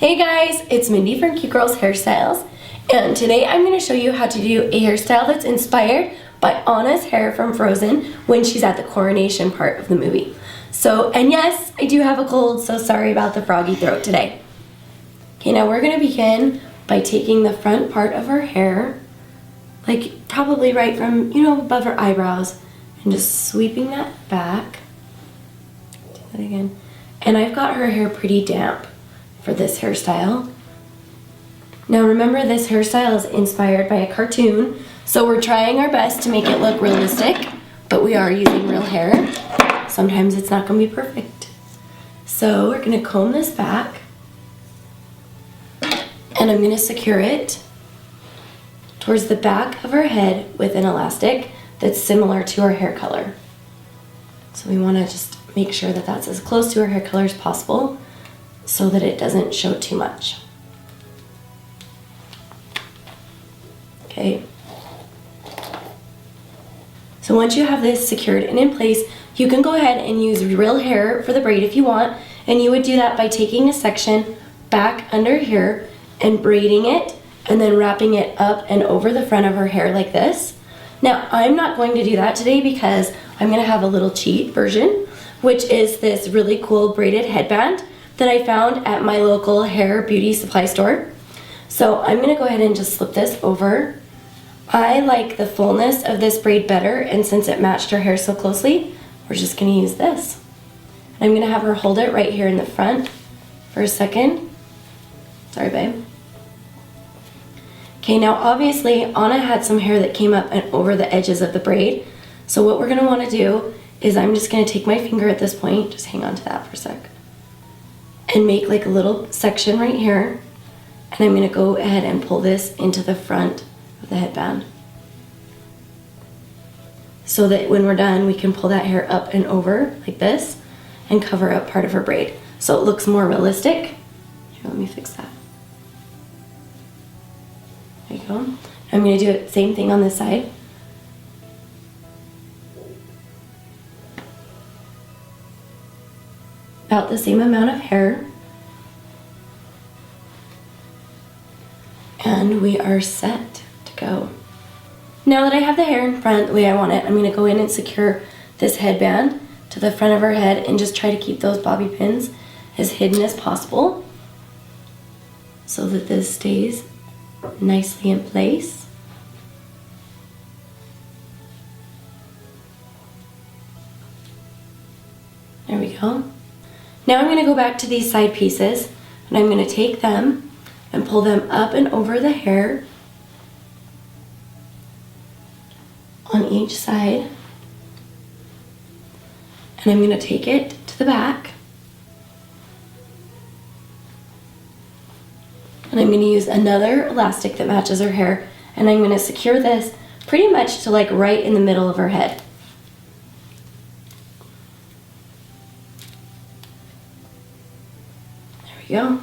Hey guys, it's Mindy from Cute Girls Hairstyles, and today I'm going to show you how to do a hairstyle that's inspired by Anna's hair from Frozen when she's at the coronation part of the movie. And yes, I do have a cold, so sorry about the froggy throat today. Okay, now we're going to begin by taking the front part of her hair, like probably right from, above her eyebrows, and just sweeping that back. Do that again. And I've got her hair pretty damp for this hairstyle. Now remember, this hairstyle is inspired by a cartoon, so we're trying our best to make it look realistic, but we are using real hair. Sometimes it's not going to be perfect. So we're going to comb this back, and I'm going to secure it towards the back of her head with an elastic that's similar to her hair color. So we want to just make sure that that's as close to her hair color as possible so that it doesn't show too much. Okay. So once you have this secured and in place, you can go ahead and use real hair for the braid if you want, and you would do that by taking a section back under here and braiding it and then wrapping it up and over the front of her hair like this. Now, I'm not going to do that today because I'm going to have a little cheat version, which is this really cool braided headband that I found at my local hair beauty supply store. So I'm going to go ahead and just slip this over. I like the fullness of this braid better, and since it matched her hair so closely, we're just going to use this. And I'm going to have her hold it right here in the front for a second. Sorry, babe. Okay, now obviously Anna had some hair that came up and over the edges of the braid. So what we're going to want to do is I'm just going to take my finger at this point, just hang on to that for a sec, and make like a little section right here. And I'm going to go ahead and pull this into the front of the headband so that when we're done, we can pull that hair up and over like this and cover up part of her braid so it looks more realistic. Here, let me fix that. There you go. I'm going to do the same thing on this side. About the same amount of hair. And we are set to go. Now that I have the hair in front the way I want it, I'm going to go in and secure this headband to the front of her head and just try to keep those bobby pins as hidden as possible so that this stays nicely in place. There we go. Now I'm going to go back to these side pieces, and I'm going to take them and pull them up and over the hair on each side. And I'm going to take it to the back. And I'm going to use another elastic that matches her hair, and I'm going to secure this pretty much to like right in the middle of her head. There we go.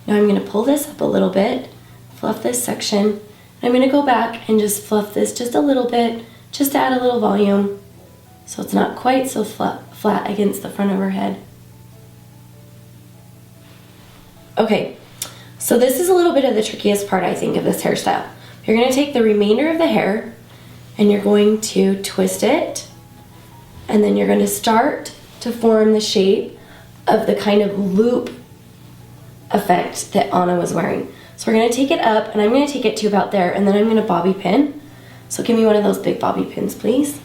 Now I'm going to pull this up a little bit, fluff this section, and I'm going to go back and just fluff this just a little bit, just to add a little volume so it's not quite so flat against the front of her head. Okay. So this is a little bit of the trickiest part, I think, of this hairstyle. You're going to take the remainder of the hair and you're going to twist it, and then you're going to start to form the shape of the kind of loop effect that Anna was wearing. So we're going to take it up, and I'm going to take it to about there, and then I'm going to bobby pin. So give me one of those big bobby pins, please.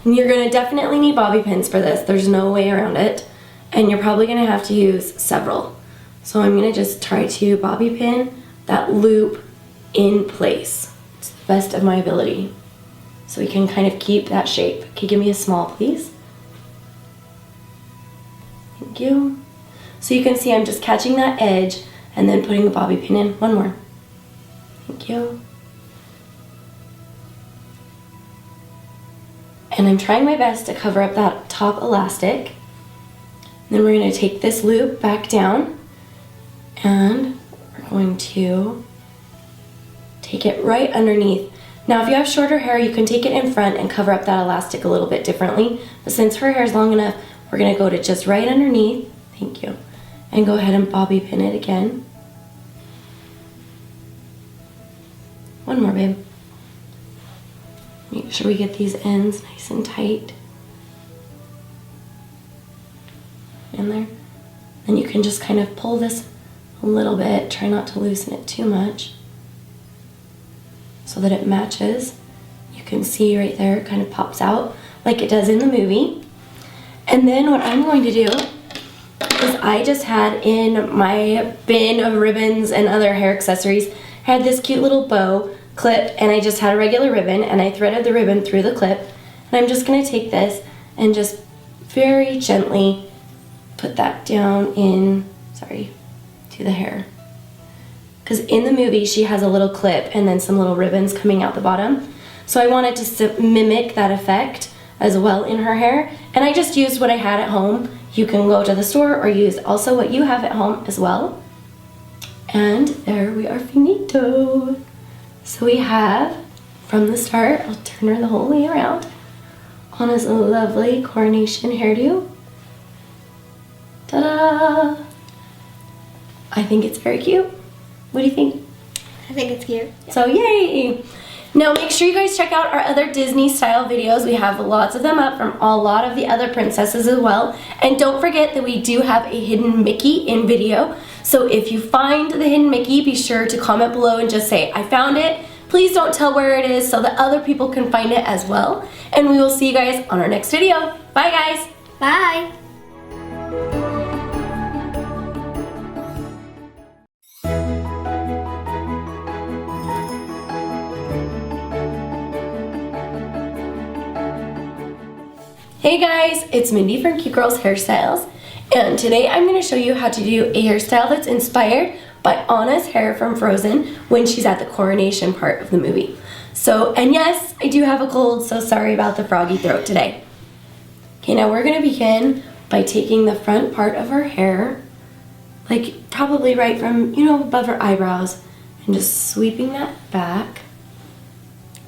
And you're going to definitely need bobby pins for this. There's no way around it, and you're probably going to have to use several. So I'm going to just try to bobby pin that loop in place to the best of my ability so we can kind of keep that shape. Can you give me a small, please? Thank you. So you can see I'm just catching that edge and then putting the bobby pin in. One more. Thank you. And I'm trying my best to cover up that top elastic. Then we're going to take this loop back down, and we're going to take it right underneath. Now if you have shorter hair, you can take it in front and cover up that elastic a little bit differently, but since her hair is long enough, we're going to go to just right underneath, thank you, and go ahead and bobby pin it again. One more, babe. Make sure we get these ends nice and tight. In there. Then you can just kind of pull this a little bit. Try not to loosen it too much so that it matches. You can see right there, it kind of pops out like it does in the movie. And then what I'm going to do is I just had in my bin of ribbons and other hair accessories, I had this cute little bow clip, and I just had a regular ribbon, and I threaded the ribbon through the clip. And I'm just going to take this and just very gently put that down in, to the hair. Because in the movie she has a little clip and then some little ribbons coming out the bottom. So I wanted to mimic that effect as well in her hair. And I just used what I had at home. You can go to the store or use also what you have at home as well. And there we are, finito. So we have, from the start, I'll turn her the whole way around, Anna's lovely coronation hairdo. Ta-da! I think it's very cute. What do you think? I think it's cute. So yay! Now make sure you guys check out our other Disney style videos. We have lots of them up from a lot of the other princesses as well. And don't forget that we do have a hidden Mickey in video. So if you find the hidden Mickey, be sure to comment below and just say, I found it. Please don't tell where it is so that other people can find it as well. And we will see you guys on our next video. Bye guys! Bye! Hey guys, it's Mindy from CuteGirlsHairstyles, and today I'm going to show you how to do a hairstyle that's inspired by Anna's hair from Frozen when she's at the coronation part of the movie. So, and yes, I do have a cold, so sorry about the froggy throat today. Okay, now we're going to begin by taking the front part of her hair, like probably right from, above her eyebrows, and just sweeping that back.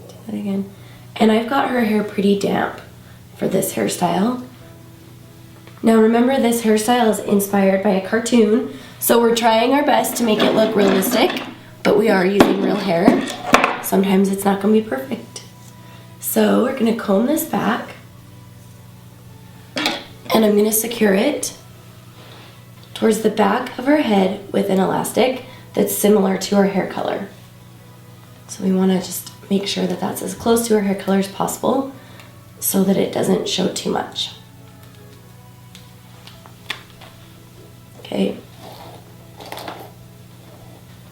Do that again. And I've got her hair pretty damp for this hairstyle. Now remember, this hairstyle is inspired by a cartoon, so we're trying our best to make it look realistic, but we are using real hair. Sometimes it's not going to be perfect. So we're going to comb this back, and I'm going to secure it towards the back of her head with an elastic that's similar to her hair color. So we want to just make sure that that's as close to her hair color as possible, so that it doesn't show too much. Okay,